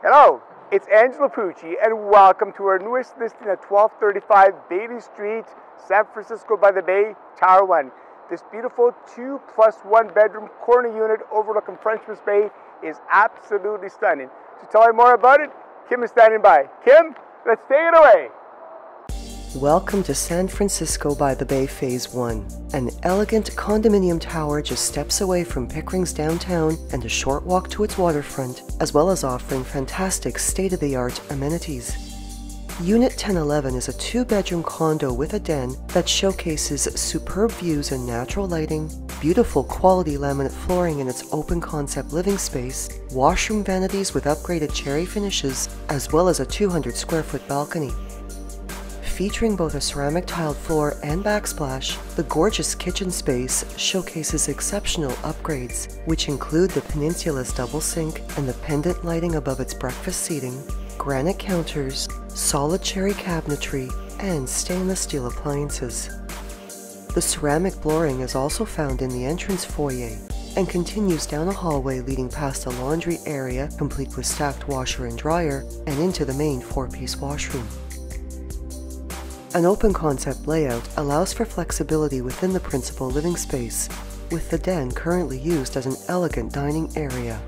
Hello, it's Angelo Pucci and welcome to our newest listing at 1235 Bailey Street, San Francisco by the Bay, Tower 1. This beautiful 2+1 bedroom corner unit overlooking Frenchman's Bay is absolutely stunning. To tell you more about it, Kim is standing by. Kim, let's take it away. Welcome to San Francisco by the Bay Phase 1. An elegant condominium tower just steps away from Pickering's downtown and a short walk to its waterfront, as well as offering fantastic state-of-the-art amenities. Unit 1011 is a two-bedroom condo with a den that showcases superb views and natural lighting, beautiful quality laminate flooring in its open-concept living space, washroom vanities with upgraded cherry finishes, as well as a 200-square-foot balcony. Featuring both a ceramic tiled floor and backsplash, the gorgeous kitchen space showcases exceptional upgrades, which include the Peninsula's double sink and the pendant lighting above its breakfast seating, granite counters, solid cherry cabinetry, and stainless steel appliances. The ceramic flooring is also found in the entrance foyer and continues down a hallway leading past a laundry area complete with stacked washer and dryer and into the main four-piece washroom. An open concept layout allows for flexibility within the principal living space, with the den currently used as an elegant dining area.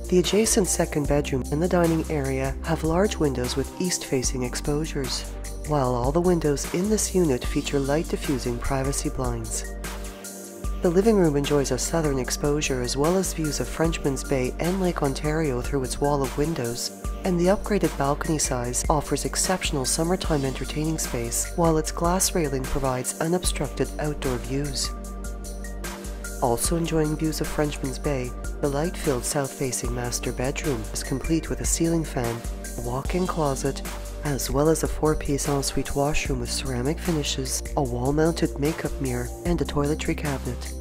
The adjacent second bedroom and the dining area have large windows with east-facing exposures, while all the windows in this unit feature light diffusing privacy blinds. The living room enjoys a southern exposure as well as views of Frenchman's Bay and Lake Ontario through its wall of windows, and the upgraded balcony size offers exceptional summertime entertaining space, while its glass railing provides unobstructed outdoor views. Also enjoying views of Frenchman's Bay, the light-filled south-facing master bedroom is complete with a ceiling fan, a walk-in closet, as well as a four-piece ensuite washroom with ceramic finishes, a wall-mounted makeup mirror, and a toiletry cabinet.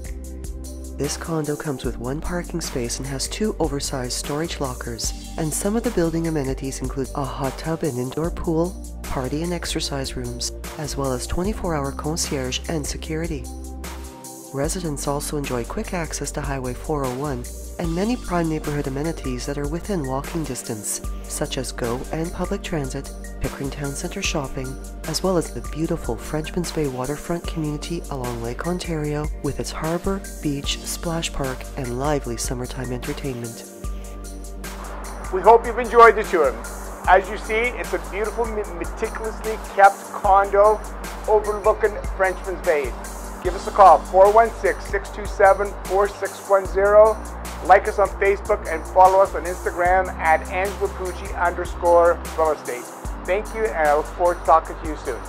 This condo comes with one parking space and has two oversized storage lockers, and some of the building amenities include a hot tub and indoor pool, party and exercise rooms, as well as 24-hour concierge and security. Residents also enjoy quick access to Highway 401 and many prime neighborhood amenities that are within walking distance, such as GO and public transit, Pickering Town Center shopping, as well as the beautiful Frenchman's Bay waterfront community along Lake Ontario with its harbor, beach, splash park, and lively summertime entertainment. We hope you've enjoyed the tour. As you see, it's a beautiful, meticulously kept condo overlooking Frenchman's Bay. Give us a call, 416-627-4610. Like us on Facebook and follow us on Instagram at @AngeloPucci_real estate. Thank you, and I look forward to talking to you soon.